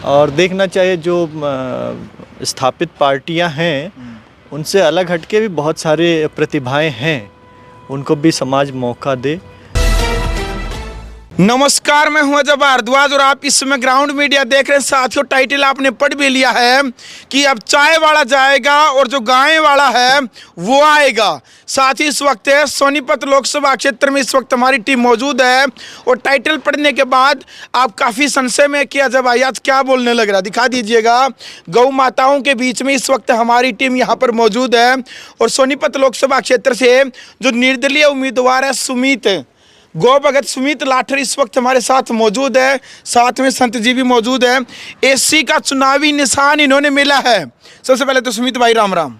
और देखना चाहिए जो स्थापित पार्टियां हैं उनसे अलग हटके भी बहुत सारे प्रतिभाएं हैं, उनको भी समाज मौका दे। नमस्कार, मैं हूं अजय भारद्वाज और आप इस समय ग्राउंड मीडिया देख रहे हैं। साथियों, टाइटल आपने पढ़ भी लिया है कि अब चाय वाला जाएगा और जो गाय वाला है वो आएगा। साथ ही इस वक्त सोनीपत लोकसभा क्षेत्र में इस वक्त हमारी टीम मौजूद है और टाइटल पढ़ने के बाद आप काफ़ी संशय में कि अजय भाई आज क्या बोलने लग रहा, दिखा दीजिएगा। गौ माताओं के बीच में इस वक्त हमारी टीम यहाँ पर मौजूद है और सोनीपत लोकसभा क्षेत्र से जो निर्दलीय उम्मीदवार है सुमित गौ भगत सुमित लाठर इस वक्त हमारे साथ मौजूद है। साथ में संत जी भी मौजूद है। एससी का चुनावी निशान इन्होंने मिला है। सबसे पहले तो सुमित भाई राम राम।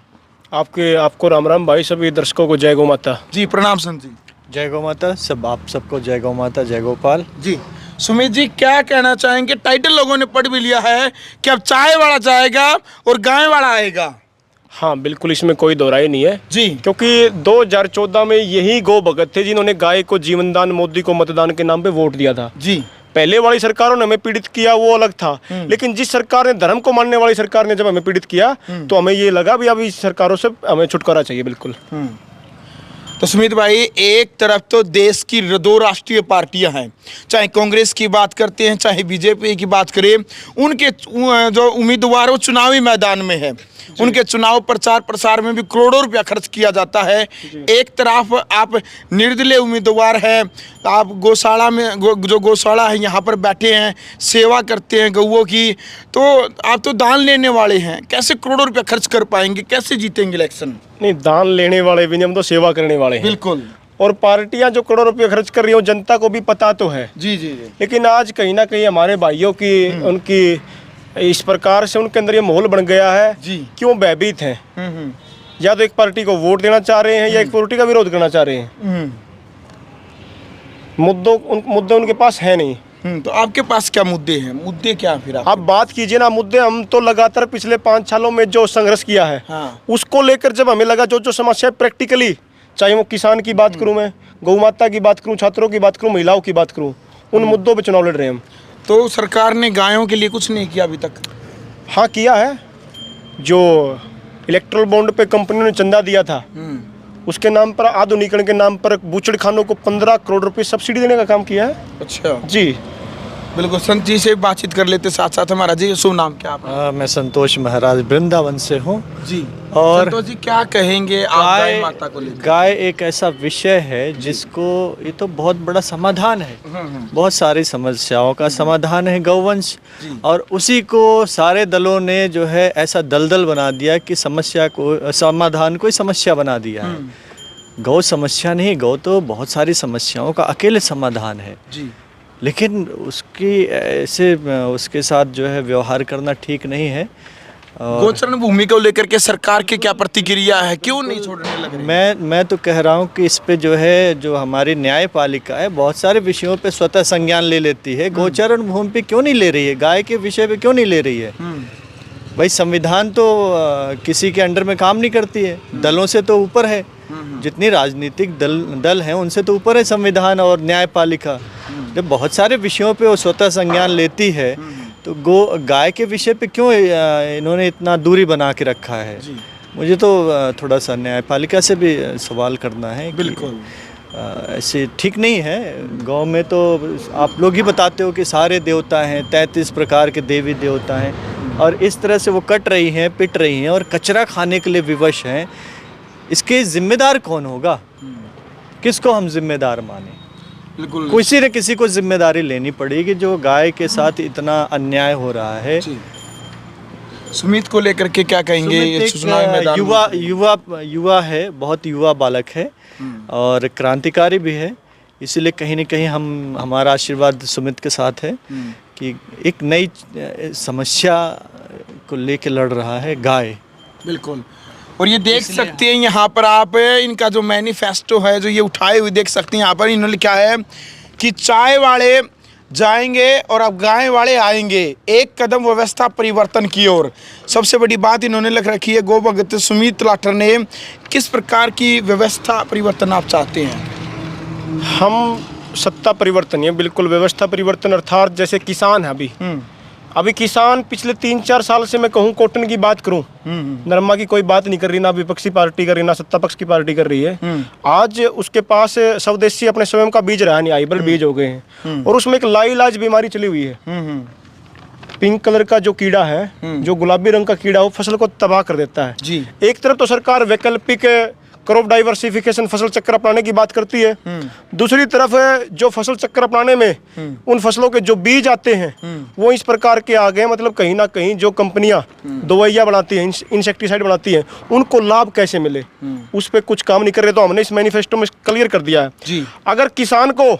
आपको राम राम भाई, सभी दर्शकों को जय गौ माता। जी प्रणाम संत जी। जय गौ माता। सब आप सबको जय गौ माता, जय गोपाल जी। सुमित जी क्या कहना चाहेंगे? टाइटल लोगों ने पढ़ भी लिया है कि अब चाय वाला जाएगा और गाय वाला आएगा। हाँ बिल्कुल, इसमें कोई दोहराई नहीं है जी, क्योंकि 2014 में यही गौ भगत थे जिन्होंने गाय को जीवनदान, मोदी को मतदान के नाम पे वोट दिया था। जी, पहले वाली सरकारों ने हमें पीड़ित किया वो अलग था, लेकिन जिस सरकार ने धर्म को मानने वाली सरकार ने जब हमें पीड़ित किया तो हमें ये लगा भी अब इस सरकारों से हमें छुटकारा चाहिए। बिल्कुल। तो सुमित भाई, एक तरफ तो देश की दो राष्ट्रीय पार्टियां हैं, चाहे कांग्रेस की बात करते हैं चाहे बीजेपी की बात करें, उनके जो उम्मीदवार वो चुनावी मैदान में है, उनके चुनाव प्रचार प्रसार में भी करोड़ों रुपया खर्च किया जाता है। एक तरफ आप निर्दलीय उम्मीदवार हैं, आप गौशाला में जो गौशाला है यहाँ पर बैठे हैं, सेवा करते हैं गौओं की, तो आप तो दान लेने वाले हैं, कैसे करोड़ों रुपया खर्च कर पाएंगे, कैसे जीतेंगे इलेक्शन? नहीं, दान लेने वाले भी नहीं, हम तो सेवा करने वाले हैं। बिल्कुल। और पार्टियां जो करोड़ों रुपये खर्च कर रही हो जनता को भी पता तो है। जी जी जी। लेकिन आज कहीं ना कहीं हमारे भाइयों की उनकी इस प्रकार से उनके अंदर ये माहौल बन गया है जी, क्यों भयभीत हैं। या तो एक पार्टी को वोट देना चाह रहे हैं या एक पार्टी का विरोध करना चाह रहे हैं। मुद्दे उनके पास है नहीं। तो आपके पास क्या मुद्दे हैं? मुद्दे क्या फिर आप बात कीजिए ना मुद्दे। हम तो लगातार पिछले 5 सालों में जो संघर्ष किया है उसको लेकर जब हमें लगा जो समस्या प्रैक्टिकली, चाहे वो किसान की बात करूं, मैं गौ माता की बात करूं, छात्रों की बात करूं, महिलाओं की बात करूं, उन मुद्दों पे चुनाव लड़ रहे हैं हम। तो सरकार ने गायों के लिए कुछ नहीं किया अभी तक? हाँ किया है। जो इलेक्ट्रल बॉन्ड पे कंपनियों ने चंदा दिया था उसके नाम पर, आधुनिकीकरण के नाम पर बूचड़खानों को 15 करोड़ रुपए सब्सिडी देने का काम किया है। अच्छा जी बिल्कुल। संत जी से बातचीत कर लेते साथ साथ। हमारा जी शुभ नाम क्या आपका? मैं संतोष महाराज वृंदावन से हूँ। जी। और संतोष जी क्या कहेंगे आप गाय माता को लेकर? गाय एक ऐसा विषय है जिसको, ये तो बहुत बड़ा समाधान है, बहुत सारी समस्याओं का समाधान है गौवंश, और उसी को सारे दलों ने जो है ऐसा दलदल बना दिया कि समस्या को, समाधान को समस्या बना दिया है। गौ समस्या नहीं, गौ तो बहुत सारी समस्याओं का अकेले समाधान है जी। लेकिन उसके साथ जो है व्यवहार करना ठीक नहीं है। गोचरण भूमि को लेकर के सरकार की क्या प्रतिक्रिया है, क्यों नहीं छोड़ने लग रही? मैं तो कह रहा हूँ कि इस पे जो है, जो हमारी न्यायपालिका है बहुत सारे विषयों पे स्वतः संज्ञान ले लेती है। गोचरण भूमि पे क्यों नहीं ले रही है? गाय के विषय पे क्यों नहीं ले रही है? भाई संविधान तो किसी के अंडर में काम नहीं करती है, दलों से तो ऊपर है। जितनी राजनीतिक दल हैं उनसे तो ऊपर है संविधान और न्यायपालिका। जब बहुत सारे विषयों पे वो स्वतः संज्ञान लेती है तो गाय के विषय पे क्यों इन्होंने इतना दूरी बना के रखा है? मुझे तो थोड़ा सा न्यायपालिका से भी सवाल करना है। बिल्कुल ऐसे ठीक नहीं है। गांव में तो आप लोग ही बताते हो कि सारे देवता हैं, 33 प्रकार के देवी देवता हैं, और इस तरह से वो कट रही हैं, पिट रही हैं और कचरा खाने के लिए विवश हैं। इसके जिम्मेदार कौन होगा? किसको हम जिम्मेदार माने? बिल्कुल किसी न किसी को जिम्मेदारी लेनी पड़ेगी जो गाय के साथ इतना अन्याय हो रहा है। सुमित को लेकर के क्या कहेंगे? युवा है, बहुत युवा बालक है और क्रांतिकारी भी है, इसलिए कहीं न कहीं हमारा आशीर्वाद सुमित के साथ है कि एक नई समस्या को लेके लड़ रहा है गाय। बिल्कुल। और ये देख सकते हैं यहाँ पर आप, इनका जो मैनिफेस्टो है जो ये उठाए हुए देख सकते हैं। यहाँ पर इन्होंने लिखा है कि चाय वाले जाएंगे और अब गाय वाले आएंगे, एक कदम व्यवस्था परिवर्तन की ओर। सबसे बड़ी बात इन्होंने लिख रखी है गौ भगत सुमित लाठर ने। किस प्रकार की व्यवस्था परिवर्तन आप चाहते हैं? हम सत्ता परिवर्तन है, बिल्कुल व्यवस्था परिवर्तन, अर्थात जैसे किसान है अभी अभी किसान पिछले 3-4 साल से मैं कहूँ कॉटन की बात करूँ, नरमा की कोई बात नहीं कर रही, ना विपक्षी पार्टी कर रही, ना सत्ता पक्ष की पार्टी कर रही है। आज उसके पास स्वदेशी अपने स्वयं का बीज रहा नहीं, हाइब्रिड बीज हो गए हैं और उसमें एक लाइलाज बीमारी चली हुई है। पिंक कलर का जो कीड़ा है, जो गुलाबी रंग का कीड़ा, वो फसल को तबाह कर देता है जी। एक तरफ तो सरकार वैकल्पिक क्रॉप डाइवर्सिफिकेशन फसल चक्र अपनाने की बात करती है, दूसरी तरफ जो फसल चक्र अपनाने में उन फसलों के जो बीज आते हैं वो इस प्रकार के आ गए, मतलब कहीं ना कहीं जो कंपनियां दवाइयां बनाती हैं, इंसेक्टिसाइड बनाती हैं, उनको लाभ कैसे मिले उस पर कुछ काम नहीं कर रहे। तो हमने इस मैनिफेस्टो में क्लियर कर दिया है जी। अगर किसान को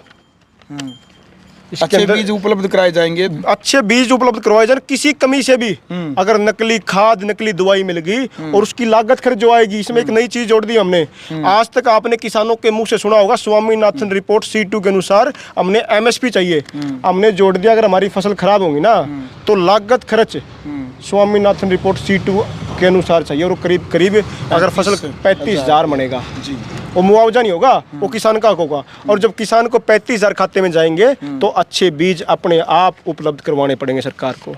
अच्छे बीज उपलब्ध कराए जाएंगे, अच्छे बीज उपलब्ध करवाए जाए, किसी कमी से भी अगर नकली खाद नकली दवाई मिल गई और उसकी लागत खर्च जो आएगी, इसमें एक नई चीज जोड़ दी हमने। आज तक आपने किसानों के मुंह से सुना होगा स्वामीनाथन रिपोर्ट C2 के अनुसार हमने MSP चाहिए, हमने जोड़ दिया अगर हमारी फसल खराब होगी ना तो लागत खर्च स्वामीनाथन रिपोर्ट C2 के अनुसार चाहिए और करीब करीब अगर फसल 35,000 बनेगा वो मुआवजा नहीं होगा, वो किसान का हक होगा। और जब किसान को 35,000 खाते में जाएंगे तो अच्छे बीज अपने आप उपलब्ध करवाने पड़ेंगे सरकार को।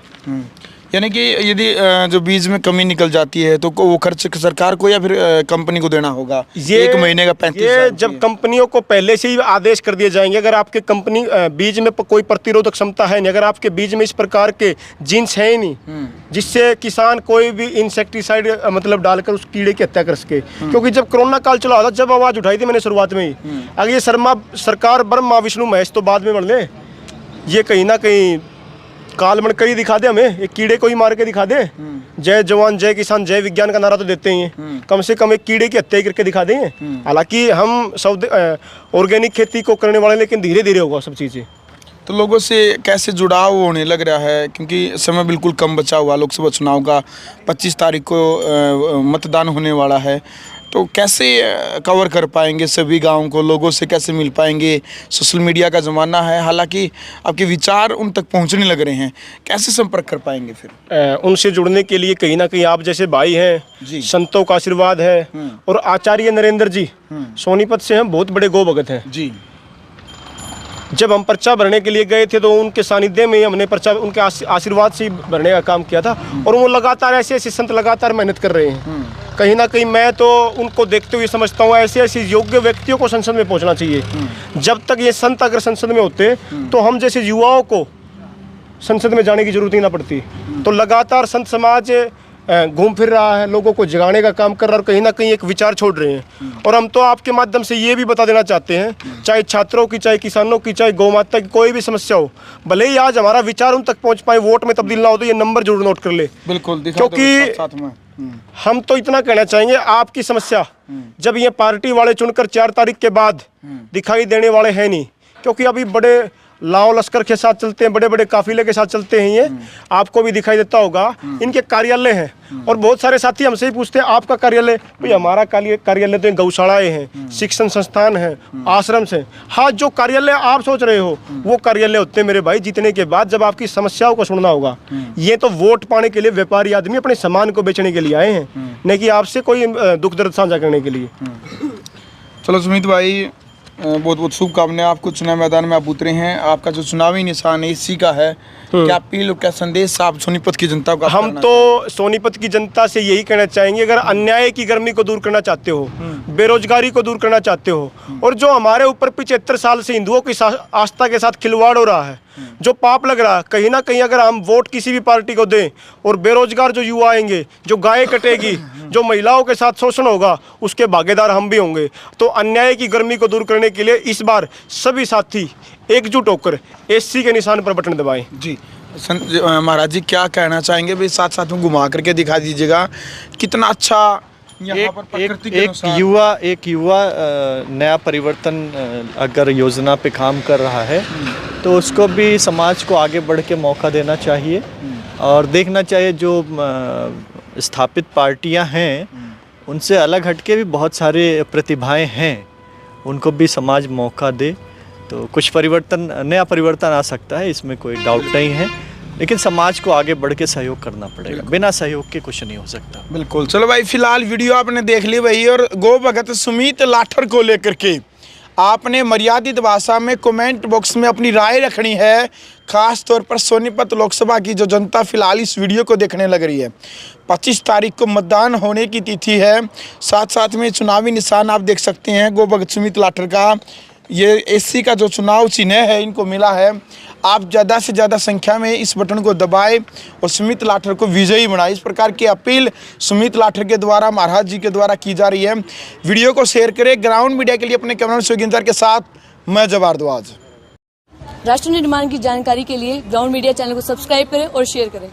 यानी कि यदि जो बीज में कमी निकल जाती है तो वो खर्च सरकार को या फिर कंपनी को देना होगा? ये एक महीने का 35,000 जब कंपनियों को पहले से ही आदेश कर दिए जाएंगे, अगर आपके कंपनी बीज में कोई प्रतिरोधक क्षमता है नहीं, अगर आपके बीज में इस प्रकार के जीन्स है ही नहीं जिससे किसान कोई भी इंसेक्टिसाइड मतलब डालकर उस कीड़े की हत्या कर सके। क्योंकि जब कोरोना काल चला था, जब आवाज उठाई थी मैंने शुरुआत में ही, अगर ये सरकार ब्रह्मा विष्णु महेश तो बाद में बढ़ ले, ये कहीं ना कहीं काल मणकर ही दिखा दे, हमें एक कीड़े को ही मार के दिखा दे। जय जवान जय किसान जय विज्ञान का नारा तो देते ही हैं, कम से कम एक कीड़े की हत्या करके दिखा दें। हालांकि हम सब ऑर्गेनिक खेती को करने वाले, लेकिन धीरे धीरे होगा सब चीज़ें। तो लोगों से कैसे जुड़ाव होने लग रहा है, क्योंकि समय बिल्कुल कम बचा हुआ, लोकसभा चुनाव का 25 तारीख को मतदान होने वाला है, तो कैसे कवर कर पाएंगे सभी गाँव को, लोगों से कैसे मिल पाएंगे? सोशल मीडिया का ज़माना है, हालांकि आपके विचार उन तक पहुंचने लग रहे हैं, कैसे संपर्क कर पाएंगे फिर? उनसे जुड़ने के लिए कहीं ना कहीं आप जैसे भाई हैं, संतों का आशीर्वाद है, और आचार्य नरेंद्र जी सोनीपत से हैं, बहुत बड़े गो भगत हैं जी। जब हम पर्चा भरने के लिए गए थे तो उनके सानिध्य में हमने पर्चा उनके आशीर्वाद से भरने का काम किया था, और वो लगातार ऐसे ऐसे संत लगातार मेहनत कर रहे हैं। कहीं ना कहीं मैं तो उनको देखते हुए समझता हूँ ऐसे ऐसे योग्य व्यक्तियों को संसद में पहुंचना चाहिए। जब तक ये संत अगर संसद में होते तो हम जैसे युवाओं को संसद में जाने की जरूरत ही ना पड़ती। तो लगातार संत समाज घूम फिर रहा है, लोगों को जगाने का काम कर रहा है, और कहीं ना कहीं एक विचार छोड़ रहे हैं। और हम तो आपके माध्यम से ये भी बता देना चाहते हैं, चाहे छात्रों की, चाहे किसानों की, चाहे गौ माता की कोई भी समस्या हो, भले ही आज हमारा विचार उन तक पहुंच पाए, वोट में तब्दील ना हो, तो ये नंबर जरूर नोट कर ले। बिल्कुल, क्योंकि साथ में हम तो इतना कहना चाहेंगे, आपकी समस्या जब ये पार्टी वाले चुनकर 4 तारीख के बाद दिखाई देने वाले हैं नहीं, क्योंकि अभी बड़े लाओ लश्कर के साथ चलते हैं, बड़े बड़े काफिले के साथ चलते हैं, ये आपको भी दिखाई देता होगा। इनके कार्यालय हैं, और बहुत सारे साथी हमसे ही पूछते हैं आपका कार्यालय, भाई हमारा कार्यालय तो गौशालाएं हैं, शिक्षण संस्थान हैं, आश्रम से। हाँ, जो कार्यालय आप सोच रहे हो वो कार्यालय होते हैं मेरे भाई जीतने के बाद, जब आपकी समस्याओं को सुनना होगा। ये तो वोट पाने के लिए व्यापारी आदमी अपने सामान को बेचने के लिए आए हैं, नहीं कि आपसे कोई दुख दर्द साझा करने के लिए। चलो सुमित भाई, बहुत बहुत शुभकामनाएं आपको, चुनाव मैदान में आप उतरे हैं, आपका जो चुनावी निशान है इसी का है। क्या अपील, क्या संदेश आप सोनीपत की जनता को? हम तो सोनीपत की जनता से यही कहना चाहेंगे, अगर अन्याय की गर्मी को दूर करना चाहते हो, बेरोजगारी को दूर करना चाहते हो, और जो हमारे ऊपर 75 साल से हिंदुओं की आस्था के साथ खिलवाड़ हो रहा है, जो पाप लग रहा है, कहीं ना कहीं अगर हम वोट किसी भी पार्टी को दें और बेरोजगार जो युवा आएंगे, जो गाय कटेगी, जो महिलाओं के साथ शोषण होगा, उसके भागीदार हम भी होंगे। तो अन्याय की गर्मी को दूर करने के लिए इस बार सभी साथी एकजुट होकर SC के निशान पर बटन दबाएं। जी महाराज जी, क्या कहना चाहेंगे? भाई साथ साथ में घुमा करके दिखा दीजिएगा कितना अच्छा यहाँ पर प्रकृति के अनुसार एक युवा नया परिवर्तन अगर योजना पे काम कर रहा है तो उसको भी समाज को आगे बढ़ के मौका देना चाहिए, और देखना चाहिए जो स्थापित पार्टियां हैं उनसे अलग हटके भी बहुत सारे प्रतिभाएं हैं, उनको भी समाज मौका दे तो कुछ परिवर्तन, नया परिवर्तन आ सकता है, इसमें कोई डाउट नहीं है। लेकिन समाज को आगे बढ़ के सहयोग करना पड़ेगा, बिना सहयोग के कुछ नहीं हो सकता। बिल्कुल। चलो भाई, फिलहाल वीडियो आपने देख ली भाई, और गो भगत सुमित लाठर को लेकर के आपने मर्यादित भाषा में कमेंट बॉक्स में अपनी राय रखनी है। खास तौर पर सोनीपत लोकसभा की जो जनता फिलहाल इस वीडियो को देखने लग रही है, 25 तारीख को मतदान होने की तिथि है। साथ साथ में चुनावी निशान आप देख सकते हैं गो भगत सुमित लाठर का, ये एससी का जो चुनाव चिन्ह है इनको मिला है। आप ज़्यादा से ज़्यादा संख्या में इस बटन को दबाएं और सुमित लाठर को विजयी बनाएं। इस प्रकार की अपील सुमित लाठर के द्वारा, महाराज जी के द्वारा की जा रही है। वीडियो को शेयर करें। ग्राउंड मीडिया के लिए अपने कैमरामैन सुगिंदर के साथ मैं जवारद्वाज। राष्ट्र निर्माण की जानकारी के लिए ग्राउंड मीडिया चैनल को सब्सक्राइब करें और शेयर करें।